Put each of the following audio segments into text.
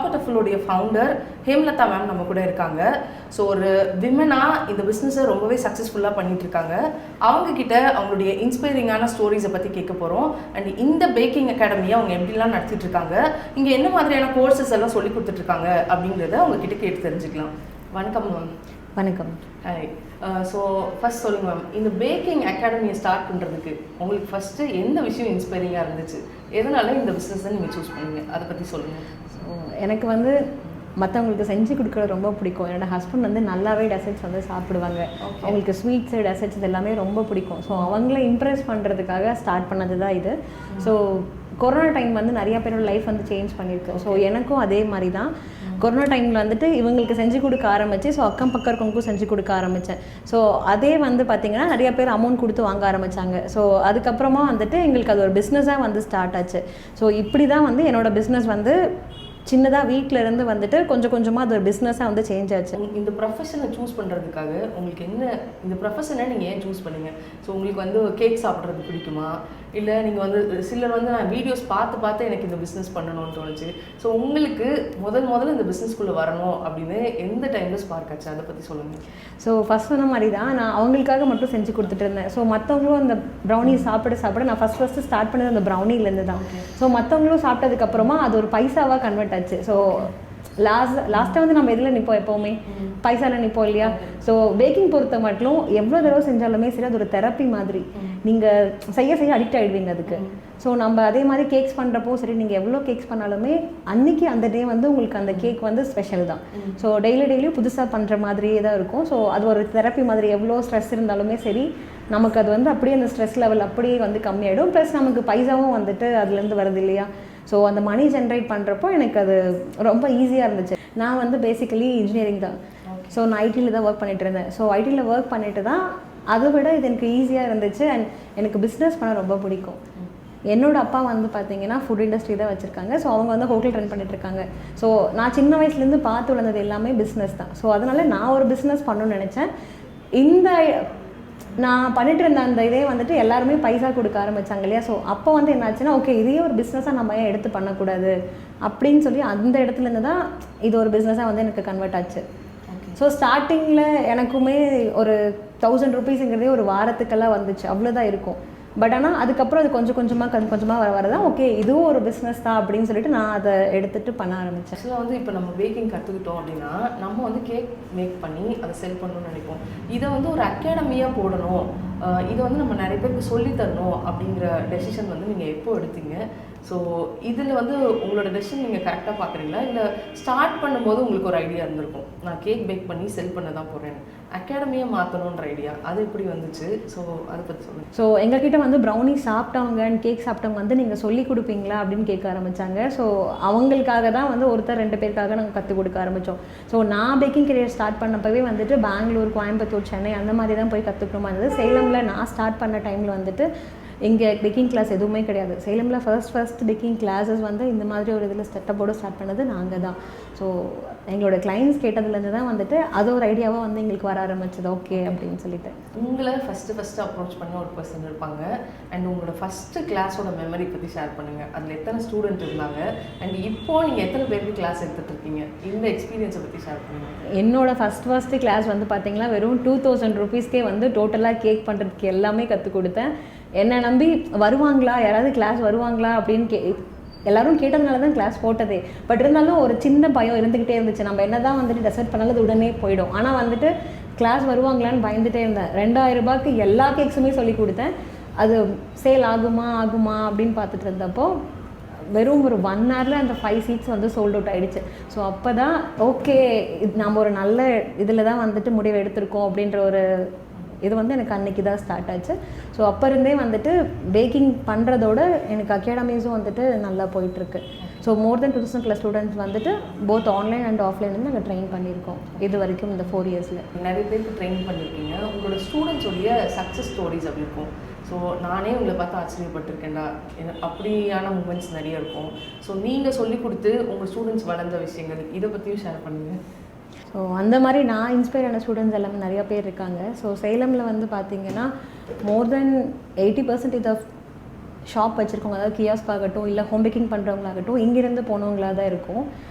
பியூட்டிஃபுல்லுடைய founder Hemlata ma'am நம்ம கூட இருக்காங்க. ஸோ ஒரு விமனாக இந்த பிஸ்னஸை ரொம்பவே சக்ஸஸ்ஃபுல்லாக பண்ணிட்டு இருக்காங்க. அவங்கக்கிட்ட அவங்களுடைய இன்ஸ்பைரிங்கான ஸ்டோரிஸை பற்றி கேட்க போகிறோம். அண்ட் இந்த பேக்கிங் அகாடமியை அவங்க எப்படிலாம் நடத்திட்டு இருக்காங்க, இங்கே என்ன மாதிரியான கோர்சஸ் எல்லாம் சொல்லி கொடுத்துட்ருக்காங்க அப்படிங்கிறத அவங்கக்கிட்ட கேட்டு தெரிஞ்சுக்கலாம். வணக்கம் மேம். வணக்கம். ஹாய். ஸோ ஃபஸ்ட் சொல்லுங்கள் மேம், இந்த பேக்கிங் அகாடமியை ஸ்டார்ட் பண்ணுறதுக்கு உங்களுக்கு ஃபஸ்ட்டு எந்த விஷயம் இன்ஸ்பைரிங்காக இருந்துச்சு? எதனால இந்த பிஸ்னஸை நீங்கள் சூஸ் பண்ணீங்க, அதை பற்றி சொல்லுங்கள். ஸோ எனக்கு வந்து மற்றவங்களுக்கு செஞ்சு கொடுக்குறது ரொம்ப பிடிக்கும். என்னோடய ஹஸ்பண்ட் வந்து நல்லாவே டெசர்ட்ஸ் வந்து சாப்பிடுவாங்க. அவங்களுக்கு ஸ்வீட்ஸு டெசர்ட்ஸ் இது எல்லாமே ரொம்ப பிடிக்கும். ஸோ அவங்கள இம்ப்ரெஸ் பண்ணுறதுக்காக ஸ்டார்ட் பண்ணது தான் இது. ஸோ கொரோனா டைம் வந்து நிறையா பேரோட லைஃப் வந்து சேஞ்ச் பண்ணியிருக்கு. ஸோ எனக்கும் அதே மாதிரி தான் கொரோனா டைமில் வந்துட்டு இவங்களுக்கு செஞ்சு கொடுக்க ஆரம்பிச்சு, ஸோ அக்கம் பக்கம் இருக்கவங்களுக்கும் செஞ்சு கொடுக்க ஆரம்பித்தேன். ஸோ அதே வந்து பார்த்திங்கன்னா நிறையா பேர் அமௌண்ட் கொடுத்து வாங்க ஆரம்பித்தாங்க. ஸோ அதுக்கப்புறமா வந்துட்டு எங்களுக்கு அது ஒரு பிஸ்னஸாக வந்து ஸ்டார்ட் ஆச்சு. ஸோ இப்படி தான் வந்து என்னோடய பிஸ்னஸ் வந்து சின்னதாக வீட்டில் இருந்து வந்துட்டு கொஞ்சம் கொஞ்சமாக அது ஒரு பிஸ்னஸாக வந்து சேஞ்ச் ஆச்சு. இந்த ப்ரொஃபஷனை சூஸ் பண்ணுறதுக்காக உங்களுக்கு என்ன, இந்த ப்ரொஃபஷனை நீங்கள் ஏன் சூஸ் பண்ணீங்க? ஸோ உங்களுக்கு வந்து கேக் சாப்பிட்றது பிடிக்குமா, இல்லை நீங்கள் வந்து சிலர் வந்து நான் வீடியோஸ் பார்த்து எனக்கு இந்த பிஸ்னஸ் பண்ணணும்னு தோணுச்சு. ஸோ உங்களுக்கு முதல்ல இந்த பிஸ்னஸ்குள்ளே வரணும் அப்படின்னு எந்த டைமில் ஸ்பார்க் ஆச்சு, அதை பற்றி சொல்லுங்கள். ஸோ ஃபஸ்ட் சொன்ன மாதிரி தான் நான் அவங்களுக்காக மட்டும் செஞ்சு கொடுத்துட்டு இருந்தேன். ஸோ மற்றவங்களும் அந்த ப்ரௌனி சாப்பிட நான் ஃபஸ்ட்டு ஸ்டார்ட் பண்ணது அந்த ப்ரௌனிலேருந்து தான். ஸோ மற்றவங்களும் சாப்பிட்டதுக்கப்புறமா அது ஒரு பைசாவாக கன்வெர்ட் ஆச்சு. ஸோ லாஸ்ட்டாக வந்து நம்ம எதில் நிற்போம், எப்போவுமே பைசாவில் நிற்போம் இல்லையா. ஸோ பேக்கிங் பொறுத்த மட்டும் எவ்வளோ தடவை செஞ்சாலுமே சரி அது ஒரு தெரப்பி மாதிரி. நீங்கள் செய்ய அடிக்ட் ஆகிடுவீங்க அதுக்கு. ஸோ நம்ம அதே மாதிரி கேக்ஸ் பண்ணுறப்போ சரி, நீங்கள் எவ்வளோ கேக்ஸ் பண்ணாலுமே அன்றைக்கி அந்த டே வந்து உங்களுக்கு அந்த கேக் வந்து ஸ்பெஷல் தான். ஸோ டெய்லியும் புதுசாக பண்ணுற மாதிரியே தான் இருக்கும். ஸோ அது ஒரு தெரப்பி மாதிரி. எவ்வளோ ஸ்ட்ரெஸ் இருந்தாலுமே சரி, நமக்கு அது வந்து அப்படியே அந்த ஸ்ட்ரெஸ் லெவல் அப்படியே வந்து கம்மியாகிடும். ப்ளஸ் நமக்கு பைசாவும் வந்துட்டு அதுலேருந்து வருது இல்லையா. ஸோ அந்த மணி ஜென்ரேட் பண்ணுறப்போ எனக்கு அது ரொம்ப ஈஸியாக இருந்துச்சு. நான் வந்து பேசிக்கலி இன்ஜினியரிங் தான். ஸோ நான் ஐடியில் தான் ஒர்க் பண்ணிகிட்டு இருந்தேன். ஸோ ஐடியில் ஒர்க் பண்ணிட்டு தான் அதை விட இது எனக்கு ஈஸியாக இருந்துச்சு. அண்ட் எனக்கு பிஸ்னஸ் பண்ண ரொம்ப பிடிக்கும். என்னோடய அப்பா வந்து பார்த்திங்கன்னா ஃபுட் இண்டஸ்ட்ரி தான் வச்சுருக்காங்க. ஸோ அவங்க வந்து ஹோட்டல் ரன் பண்ணிட்டுருக்காங்க. ஸோ நான் சின்ன வயசுலேருந்து பார்த்து வளர்ந்தது எல்லாமே பிஸ்னஸ் தான். ஸோ அதனால் நான் ஒரு பிஸ்னஸ் பண்ணணும்னு நினச்சேன். இந்த நான் பண்ணிட்டு இருந்த அந்த இதே வந்துட்டு எல்லாருமே பைசா கொடுக்க ஆரம்பித்தாங்க இல்லையா. ஸோ அப்போ வந்து என்னாச்சுன்னா, ஓகே இதையே ஒரு பிஸ்னஸாக நம்ம ஏன் எடுத்து பண்ணக்கூடாது அப்படின்னு சொல்லி அந்த இடத்துலேருந்து தான் இது ஒரு பிஸ்னஸாக வந்து எனக்கு கன்வெர்ட் ஆச்சு. ஸோ ஸ்டார்டிங்கில் எனக்குமே ஒரு 1000 ரூபீஸுங்கிறதே ஒரு வாரத்துக்கெல்லாம் வந்துச்சு, அவ்வளோதான் இருக்கும். பட் ஆனால் அதுக்கப்புறம் அது கொஞ்சம் கொஞ்சமாக வரதான் ஓகே இதுவும் ஒரு பிஸ்னஸ் தான் அப்படின்னு சொல்லிட்டு நான் அதை எடுத்துகிட்டு பண்ண ஆரம்பித்தேன். ஆக்சுவலாக வந்து இப்போ நம்ம பேக்கிங் கற்றுக்கிட்டோம் அப்படின்னா நம்ம வந்து கேக் மேக் பண்ணி அதை செல் பண்ணணும்னு நினைப்போம். இதை வந்து ஒரு அகாடமியாக போடணும், இதை வந்து நம்ம நிறைய பேருக்கு சொல்லித்தரணும் அப்படிங்கிற டெசிஷன் வந்து நீங்கள் எப்போ எடுத்தீங்க? ஸோ இதில் வந்து உங்களோட டெசிஷன் நீங்கள் கரெக்டாக பார்க்குறீங்களா, இல்லை ஸ்டார்ட் பண்ணும்போது உங்களுக்கு ஒரு ஐடியா இருந்திருக்கும், நான் கேக் பேக் பண்ணி செல் பண்ண தான் போகிறேன், அகாடமியாக மாற்றணுன்ற ஐடியா, அது எப்படி வந்துச்சு? ஸோ அதை பற்றி சொல்லுங்கள். ஸோ எங்ககிட்ட வந்து ப்ரௌனி சாப்பிட்டவங்க அண்ட் கேக் சாப்பிட்டவங்க வந்து நீங்கள் சொல்லி கொடுப்பீங்களா அப்படின்னு கேட்க ஆரம்பித்தாங்க. ஸோ அவங்களுக்காக தான் வந்து ஒருத்தர் 2 பேருக்காக நாங்கள் கற்றுக் கொடுக்க ஆரம்பித்தோம். ஸோ நான் பேக்கிங் கரியர் ஸ்டார்ட் பண்ணப்பவே வந்துட்டு பெங்களூர், கோயம்புத்தூர், சென்னை அந்த மாதிரி தான் போய் கற்றுக்கணுமா இருந்தது. சேலமில் நான் ஸ்டார்ட் பண்ண டைமில் வந்துட்டு இங்கே பேக்கிங் கிளாஸ் எதுவுமே கிடையாது. சேலமில் ஃபர்ஸ்ட் பேக்கிங் கிளாஸஸ் வந்து இந்த மாதிரி ஒரு இதில் செட்டப்போடு ஸ்டார்ட் பண்ணது நாங்கள் தான். ஸோ எங்களோட கிளைண்ட்ஸ் கேட்டதுலேருந்து தான் வந்துட்டு அது ஒரு ஐடியாவாக வந்து எங்களுக்கு வர ஆரம்பிச்சது ஓகே அப்படின்னு சொல்லிட்டு. உங்களை ஃபஸ்ட்டு அப்ரோச் பண்ண ஒரு பர்சன் இருப்பாங்க. அண்ட் உங்களோட ஃபஸ்ட்டு கிளாஸோட மெமரி பற்றி ஷேர் பண்ணுங்கள். அதில் எத்தனை ஸ்டூடெண்ட் இருந்தாங்க, அண்ட் இப்போது நீங்கள் எத்தனை பேருக்கு கிளாஸ் எடுத்துகிட்ருக்கீங்க, இந்த எக்ஸ்பீரியன்ஸை பற்றி ஷேர் பண்ணுங்கள். என்னோட ஃபஸ்ட்டு கிளாஸ் வந்து பார்த்திங்கன்னா வெறும் 2000 ரூபீஸ்க்கே வந்து டோட்டலாக கேக் பண்ணுறதுக்கு எல்லாமே கற்றுக் கொடுத்தேன். என்னை நம்பி வருவாங்களா, யாராவது கிளாஸ் வருவாங்களா அப்படின்னு எல்லோரும் கேட்டதுனால தான் கிளாஸ் போட்டதே. பட் இருந்தாலும் ஒரு சின்ன பயம் இருந்துக்கிட்டே இருந்துச்சு. நம்ம என்ன தான் வந்துட்டு டெசர்ட் பண்ணாலும் அது உடனே போயிடும். ஆனால் வந்துட்டு கிளாஸ் வருவாங்களான்னு பயந்துகிட்டே இருந்தேன். 2000 ரூபாய்க்கு எல்லா கேக்ஸுமே சொல்லி கொடுத்தேன். அது சேல் ஆகுமா அப்படின்னு பார்த்துட்டு இருந்தப்போ வெறும் ஒரு 1 ஹவரில் அந்த 5 சீட்ஸ் வந்து சோல்ட் அவுட் ஆகிடுச்சு. ஸோ அப்போ தான் ஓகே நம்ம ஒரு நல்ல இதில் தான் வந்துட்டு முடிவு எடுத்திருக்கோம் அப்படின்ற ஒரு இது வந்து எனக்கு அன்றைக்கி தான் ஸ்டார்ட் ஆச்சு. ஸோ அப்போ இருந்தே வந்துட்டு பேக்கிங் பண்ணுறதோட எனக்கு அகாடமிஸும் வந்துட்டு நல்லா போயிட்டுருக்கு. ஸோ மோர் தென் 2000+ ஸ்டூடெண்ட்ஸ் வந்துட்டு போத் ஆன்லைன் அண்ட் ஆஃப்லைன் வந்து நாங்கள் ட்ரெயின் பண்ணியிருக்கோம் இது வரைக்கும் இந்த 4 இயர்ஸில். நிறைய பேருக்கு ட்ரெயின் பண்ணியிருக்கீங்க. உங்களோட ஸ்டூடெண்ட்ஸோடைய சக்ஸஸ் ஸ்டோரிஸ் அப்படி இருக்கும். ஸோ நானே உங்களை பார்த்து ஆச்சரியப்பட்டிருக்கேன்டா, அப்படியான மூமெண்ட்ஸ் நிறைய இருக்கும். ஸோ நீங்கள் சொல்லிக் கொடுத்து உங்கள் ஸ்டூடெண்ட்ஸ் வளர்ந்த விஷயங்கள் இதை பற்றியும் ஷேர் பண்ணுங்கள். ஸோ அந்த மாதிரி நான் இன்ஸ்பயர் ஆன ஸ்டூடெண்ட்ஸ் எல்லாமே நிறையா பேர் இருக்காங்க. ஸோ சேலமில் வந்து பார்த்திங்கன்னா மோர் தென் 80% ஆஃப் ஷாப் வச்சுருக்கவங்க, அதாவது கியாஸ்க் ஆகட்டும் இல்லை ஹோம் பேக்கிங் பண்ணுறவங்களாகட்டும் இங்கேருந்து போனவங்களாக தான் இருக்கும்.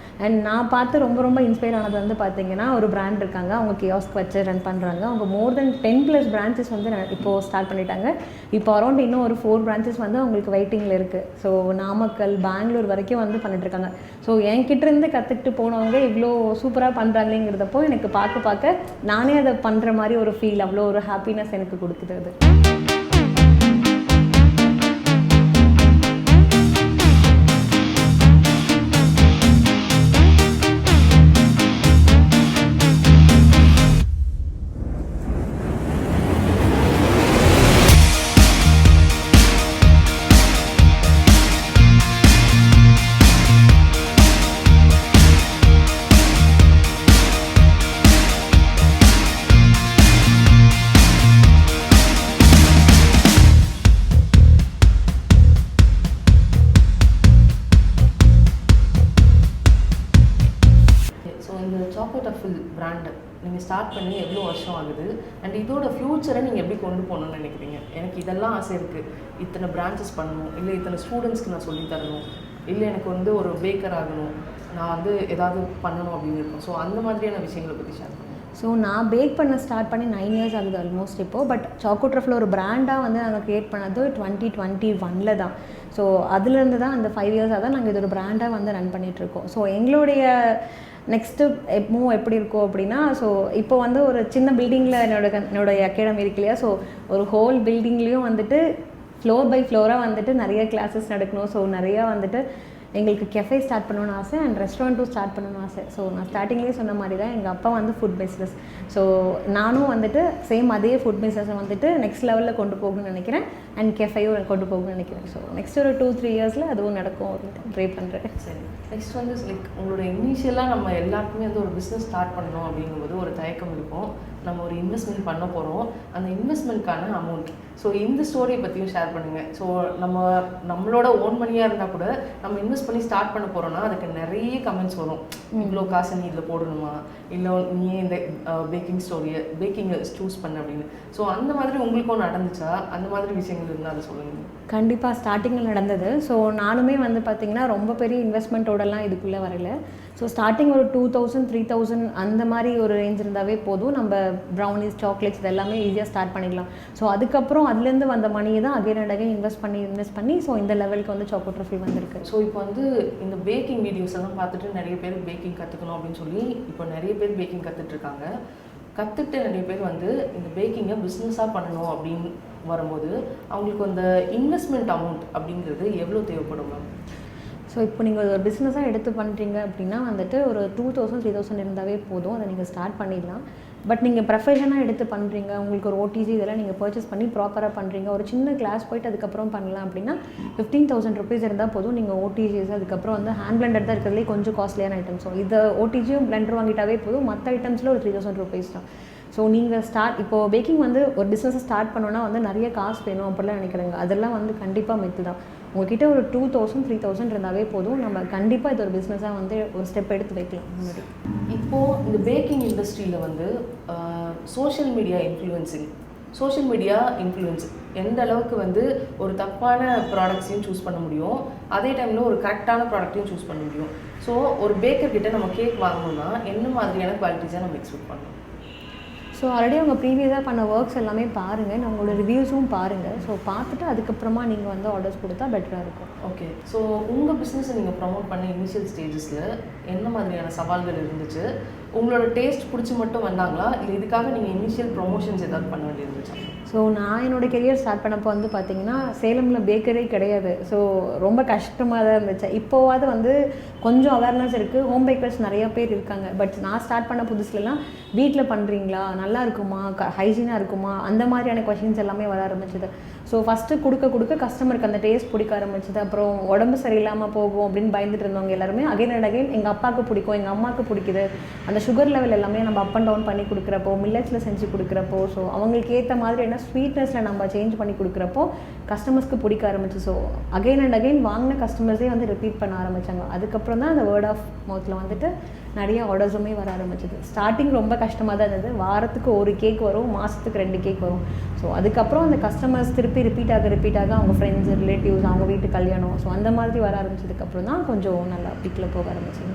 அண்ட் நான் பார்த்து ரொம்ப ரொம்ப இன்ஸ்பயர் ஆனது வந்து பார்த்தீங்கன்னா ஒரு பிராண்ட் இருக்காங்க, அவங்க கியாஸ்க் வச்சு ரன் பண்ணுறாங்க. அவங்க மோர் தென் 10+ பிரான்ச்சஸ் வந்து இப்போது ஸ்டார்ட் பண்ணிட்டாங்க. இப்போ அரௌண்ட் இன்னும் ஒரு 4 பிரான்ச்சஸ் வந்து அவங்களுக்கு வெயிட்டிங்கில் இருக்குது. ஸோ நாமக்கல், பெங்களூர் வரைக்கும் வந்து பண்ணிட்டுருக்காங்க. ஸோ என்கிட்டேருந்து கற்றுக்கிட்டு போனவங்க இவ்வளோ சூப்பராக பண்ணுறாங்களேங்கிறதப்போ எனக்கு பார்க்க நானே அதை பண்ணுற மாதிரி ஒரு ஃபீல், அவ்வளோ ஒரு ஹாப்பினஸ் எனக்கு கொடுக்குது அது. சாக்கோ டஃபில் பிராண்டு நீங்கள் ஸ்டார்ட் பண்ணி எவ்வளோ வருஷம் ஆகுது அண்ட் இதோட ஃப்யூச்சரை நீங்கள் எப்படி கொண்டு போகணும்னு நினைக்கிறீங்க? எனக்கு இதெல்லாம் ஆசை இருக்குது, இத்தனை பிரான்ச்சஸ் பண்ணணும், இல்லை இத்தனை ஸ்டூடெண்ட்ஸ்க்கு நான் சொல்லி தரணும், இல்லை எனக்கு வந்து ஒரு பேக்கர் ஆகணும், நான் வந்து ஏதாவது பண்ணணும் அப்படின்னு இருக்கும். ஸோ அந்த மாதிரியான விஷயங்களை பற்றி ஷேர் பண்ணுங்கள். ஸோ நான் பேக் பண்ண ஸ்டார்ட் பண்ணி 9 years ஆகுது ஆல்மோஸ்ட் இப்போது. பட் சாக்கோ ட்ரஃபில் ஒரு பிராண்டாக வந்து நாங்கள் க்ரியேட் பண்ணது 2021 தான். ஸோ அதுலேருந்து தான் அந்த 5 years தான் நாங்கள் இது ஒரு பிராண்டாக வந்து ரன் பண்ணிகிட்ருக்கோம். ஸோ எங்களுடைய நெக்ஸ்ட்டு மூவ் எப்படி இருக்கும் அப்படின்னா, ஸோ இப்போ வந்து ஒரு சின்ன பில்டிங்கில் என்னோடய அகாடமி இருக்கு இல்லையா, ஸோ ஒரு ஹோல் பில்டிங்லேயும் வந்துட்டு ஃப்ளோர் பை ஃப்ளோராக வந்துட்டு நிறைய கிளாஸஸ் நடக்கணும். ஸோ நிறையா வந்துட்டு எங்களுக்கு கெஃபே ஸ்டார்ட் பண்ணணும்னு ஆசை அண்ட் ரெஸ்டாரண்ட்டும் ஸ்டார்ட் பண்ணணும்னு ஆசை. ஸோ நான் ஸ்டார்டிங்லேயே சொன்ன மாதிரி தான் எங்கள் அப்பா வந்து ஃபுட் பிஸ்னஸ். ஸோ நானும் வந்துட்டு சேம் அதே ஃபுட் பிஸ்னஸை வந்துட்டு நெக்ஸ்ட் லெவலில் கொண்டு போகணும்னு நினைக்கிறேன் அண்ட் கெஃபேயும் கொண்டு போகணும்னு நினைக்கிறேன். ஸோ நெக்ஸ்ட் ஒரு 2-3 yearsல அதுவும் நடக்கும் அப்படின்னு ட்ரை பண்ணுறேன். சரி, நெக்ஸ்ட் வந்து லைக் உங்களோட இனிஷியலாக நம்ம எல்லாருக்குமே வந்து ஒரு பிஸ்னஸ் ஸ்டார்ட் பண்ணணும் அப்படிங்கும்போது ஒரு தயக்கம் இருக்கும். நம்ம ஒரு இன்வெஸ்ட்மெண்ட் பண்ண போகிறோம், அந்த இன்வெஸ்ட்மெண்ட்கான அமௌண்ட். ஸோ இந்த ஸ்டோரியை பற்றியும் ஷேர் பண்ணுங்கள். ஸோ நம்மளோட ஓன் மணியாக இருந்தால் கூட நம்ம இன்வெஸ்ட் பண்ணி ஸ்டார்ட் பண்ண போகிறோன்னா அதுக்கு நிறைய கமெண்ட்ஸ் வரும். இவ்வளோ காசு நீ இதில் போடணுமா, இல்லை நீ இந்த பேக்கிங்கை சூஸ் பண்ண அப்படின்னு. ஸோ அந்த மாதிரி உங்களுக்கும் நடந்துச்சா? அந்த மாதிரி விஷயங்கள் இருந்தால் அதை சொல்லுங்கள். கண்டிப்பாக ஸ்டார்டிங்கில் நடந்தது. ஸோ நானுமே வந்து பார்த்திங்கன்னா ரொம்ப பெரிய இன்வெஸ்ட்மெண்ட்டோடலாம் இதுக்குள்ளே வரல. ஸோ ஸ்டார்டிங் ஒரு 2000 3000 அந்த மாதிரி ஒரு ரேஞ்ச் இருந்தாவே போதும், நம்ம ப்ரௌனிஸ், சாக்லேட்ஸ் இது எல்லாமே ஈஸியாக ஸ்டார்ட் பண்ணிடலாம். ஸோ அதுக்கப்புறம் அதுலேருந்து வந்த மணியை தான் அகைன் அண்ட் அகைன் இன்வெஸ்ட் பண்ணி ஸோ இந்த லெவலுக்கு வந்து சாக்கோ ட்ரஃபி வந்திருக்கு. ஸோ இப்போ வந்து இந்த பேக்கிங் வீடியோஸ் எல்லாம் பார்த்துட்டு நிறைய பேர் பேக்கிங் கற்றுக்கணும் அப்படின்னு சொல்லி இப்போ நிறைய பேர் பேக்கிங் கற்றுட்ருக்காங்க. கற்றுக்கிட்டு நிறைய பேர் வந்து இந்த பேக்கிங்கை பிஸ்னஸாக பண்ணணும் அப்படின்னு வரும்போது அவங்களுக்கு அந்த இன்வெஸ்ட்மெண்ட் அமௌண்ட் அப்படிங்கிறது எவ்வளோ தேவைப்படும் மேம்? ஸோ இப்போ நீங்கள் ஒரு பிஸ்னஸாக எடுத்து பண்ணுறீங்க அப்படின்னா வந்துட்டு ஒரு 2000 3000 இருந்தாவே போதும், அதை நீங்கள் ஸ்டார்ட் பண்ணிடலாம். பட் நீங்கள் ப்ரொஃபஷனாக எடுத்து பண்ணுறீங்க, உங்களுக்கு ஒரு ஓடிஜி இதெல்லாம் நீங்கள் பர்ச்சேஸ் பண்ணி ப்ராப்பராக பண்ணுறீங்க, ஒரு சின்ன கிளாஸ் போய்ட்டு அதுக்கப்புறம் பண்ணலாம் அப்படின்னா 15,000 rupees இருந்தால் போதும். நீங்கள் ஓடிஜிஸ் அதுக்கப்புறம் வந்து ஹேண்ட் பிளெண்டர் தான் இருக்கிறதுலே கொஞ்சம் காஸ்ட்லியான ஐட்டம். ஸோ இதை ஓடிஜியும் பிளெண்டர் வாங்கிட்டாவே போதும், மற்ற ஐட்டம்ஸில் ஒரு 3000 rupees தான். ஸோ நீங்கள் இப்போது பேக்கிங் வந்து ஒரு பிஸ்னஸை ஸ்டார்ட் பண்ணோன்னா வந்து நிறைய காசு வேணும் அப்படிலாம் நினைக்கிறாங்க. அதெல்லாம் வந்து கண்டிப்பாக மித்து தான். உங்கள்கிட்ட ஒரு 2000 3000 இருந்தாவே போதும், நம்ம கண்டிப்பாக இது ஒரு பிஸ்னஸாக வந்து ஒரு ஸ்டெப் எடுத்து வைக்கலாம் முன்னாடி. இப்போது இந்த பேக்கிங் இண்டஸ்ட்ரியில் வந்து சோஷியல் மீடியா இன்ஃப்ளூயன்ஸ் எந்த அளவுக்கு வந்து ஒரு தப்பான ப்ராடக்ட்ஸையும் சூஸ் பண்ண முடியும், அதே டைமில் ஒரு கரெக்டான ப்ராடக்ட்டையும் சூஸ் பண்ண முடியும். ஸோ ஒரு பேக்கர்கிட்ட நம்ம கேக் வாங்கணும்னா என்ன மாதிரியான குவாலிட்டிஸாக நம்ம எக்ஸ்பெக்ட் பண்ணணும்? ஸோ ஆல்ரெடி அவங்க ப்ரீவியஸாக பண்ண ஒர்க்ஸ் எல்லாமே பாருங்கள், உங்களோட ரிவ்யூஸும் பாருங்கள். ஸோ பார்த்துட்டு அதுக்கப்புறமா நீங்கள் வந்து ஆர்டர்ஸ் கொடுத்தா பெட்டராக இருக்கும். ஓகே, ஸோ உங்கள் பிஸ்னஸை நீங்கள் ப்ரமோட் பண்ண இனிஷியல் ஸ்டேஜஸில் என்ன மாதிரியான சவால்கள் இருந்துச்சு? உங்களோட டேஸ்ட் பிடிச்சி மட்டும் வந்தாங்களா, இல்லை இதுக்காக நீங்கள் இனிஷியல் ப்ரொமோஷன்ஸ் ஏதாவது பண்ண வேண்டியிருந்துச்சா? ஸோ நான் என்னோடய கெரியர் ஸ்டார்ட் பண்ணப்போ வந்து பார்த்திங்கன்னா சேலமில் பேக்கரே கிடையாது. ஸோ ரொம்ப கஷ்டமாக தான் இருந்துச்சு. இப்போவாது வந்து கொஞ்சம் அவேர்னஸ் இருக்குது, ஹோம் பேக்கர்ஸ் நிறையா பேர் இருக்காங்க. பட் நான் ஸ்டார்ட் பண்ண புதுசுலலாம் வீட்டில் பண்ணுறீங்களா, நல்லா இருக்குமா, ஹைஜீனாக இருக்குமா, அந்த மாதிரியான கொஷின்ஸ் எல்லாமே வர ஆரம்பிச்சிது. ஸோ ஃபஸ்ட்டு கொடுக்க கஸ்டமருக்கு அந்த டேஸ்ட் பிடிக்க ஆரம்பிச்சிது. அப்புறம் உடம்பு சரியில்லாமல் போகும் அப்படின்னு பயந்துட்டு இருந்தவங்க எல்லாருமே அகைன் அண்ட் அகைன் எங்கள் அப்பாவுக்கு பிடிக்கும், எங்கள் அம்மாவுக்கு பிடிக்குது. அந்த சுகர் லெவல் எல்லாமே நம்ம அப் அண்ட் டவுன் பண்ணி கொடுக்குறப்போ, மில்லட்ஸில் செஞ்சு கொடுக்குறப்போ, ஸோ அவங்களுக்கு ஏற்ற மாதிரி என்ன ஸ்வீட்னஸில் நம்ம சேஞ்ச் பண்ணி கொடுக்குறப்போ கஸ்டமர்ஸ்க்கு பிடிக்க ஆரம்பிச்சு. ஸோ அகைன் அண்ட் அகைன் வாங்கின கஸ்டமர்ஸே வந்து ரிப்பீட் பண்ண ஆரம்பித்தாங்க. அதுக்கப்புறம் தான் அந்த வேர்ட் ஆஃப் மவுத்தில் வந்துட்டு நிறைய ஆர்டர்ஸுமே வர ஆரம்பிச்சிது. ஸ்டார்டிங் ரொம்ப கஷ்டமாக தான் இருந்தது. வாரத்துக்கு 1 கேக் வரும், மாதத்துக்கு 2 கேக் வரும். ஸோ அதுக்கப்புறம் அந்த கஸ்டமர்ஸ் திருப்பி ரிப்பீட் ஆக அவங்க ஃப்ரெண்ட்ஸ், ரிலேட்டிவ்ஸ், அவங்க வீட்டு கல்யாணம், ஸோ அந்த மாதிரி வர ஆரம்பிச்சதுக்கப்புறம் தான் கொஞ்சம் நல்லா பீக்கில் போக ஆரம்பிச்சிது.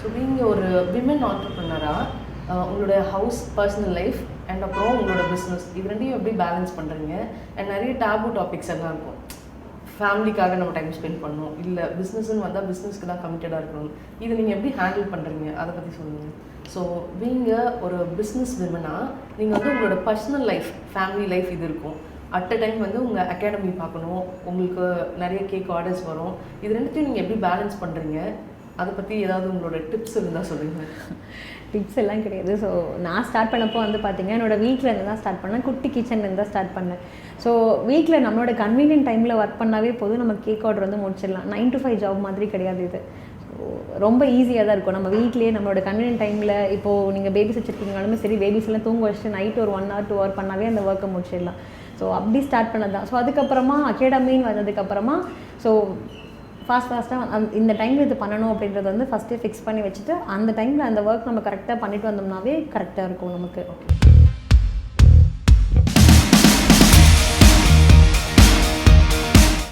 ஸோ நீங்கள் ஒரு விமன் ஆண்டர்ப்ரனராக உங்களோட ஹவுஸ், பர்சனல் லைஃப் அண்ட் அப்புறம் உங்களோட பிஸ்னஸ் இது ரெண்டையும் எப்படி பேலன்ஸ் பண்ணுறீங்க? அண்ட் நிறைய டேபு டாபிக்ஸ் எல்லாம் இருக்கும். ஃபேமிலிக்காக நம்ம டைம் ஸ்பெண்ட் பண்ணணும், இல்லை பிஸ்னஸ்ன்னு வந்தால் பிஸ்னஸ்க்கு தான் கமிட்டடாக இருக்கணும். இதை நீங்கள் எப்படி ஹேண்டில் பண்ணுறீங்க, அதை பற்றி சொல்லுங்கள். ஸோ நீங்கள் ஒரு பிஸ்னஸ் விமனாக நீங்கள் வந்து உங்களோட பர்சனல் லைஃப், ஃபேமிலி லைஃப் இது இருக்கும். அட் அ டைம் வந்து உங்கள் அகாடமி பார்க்கணும், உங்களுக்கு நிறைய கேக் ஆர்டர்ஸ் வரும். இது ரெண்டுத்தையும் நீங்கள் எப்படி பேலன்ஸ் பண்ணுறீங்க, அதை பற்றி ஏதாவது உங்களோட டிப்ஸ் இருந்தால் சொல்லுங்கள். டிப்ஸ் எல்லாம் கிடையாது. ஸோ நான் ஸ்டார்ட் பண்ணப்போ வந்து பார்த்தீங்கன்னா என்னோடய வீட்டில் இருந்து தான் ஸ்டார்ட் பண்ணேன், குட்டி கிச்சன்லேருந்து தான் ஸ்டார்ட் பண்ணேன். ஸோ வீட்டில் நம்மளோட கன்வீனியன்ட் டைமில் ஒர்க் பண்ணாவே போதும், நம்ம கேக் ஆர்டர் வந்து முடிச்சிடலாம். 9 to 5 ஜாப் மாதிரி கிடையாது இது. ரொம்ப ஈஸியாக தான் இருக்கும். நம்ம வீட்லேயே நம்மளோட கன்வீனியன்ட் டைமில், இப்போது நீங்கள் பேபிஸ் வச்சுருக்கீங்கனாலுமே சரி, பேபிஸ் எல்லாம் தூங்க வச்சுட்டு நைட்டு ஒரு 1 hour 2 hour பண்ணாவே அந்த ஒர்க்கை முடிச்சிடலாம். ஸோ அப்படி ஸ்டார்ட் பண்ணது தான். ஸோ அதுக்கப்புறமா அகாடமின்னு வந்ததுக்கப்புறமா ஸோ ஃபாஸ்ட்டாக இந்த டைமில் இது பண்ணணும் அப்படின்றத வந்து ஃபஸ்ட்டே ஃபிக்ஸ் பண்ணி வச்சுட்டு அந்த டைமில் அந்த ஒர்க் நம்ம கரெக்டாக பண்ணிட்டு வந்தோம்னாவே கரெக்டாக இருக்கும் நமக்கு.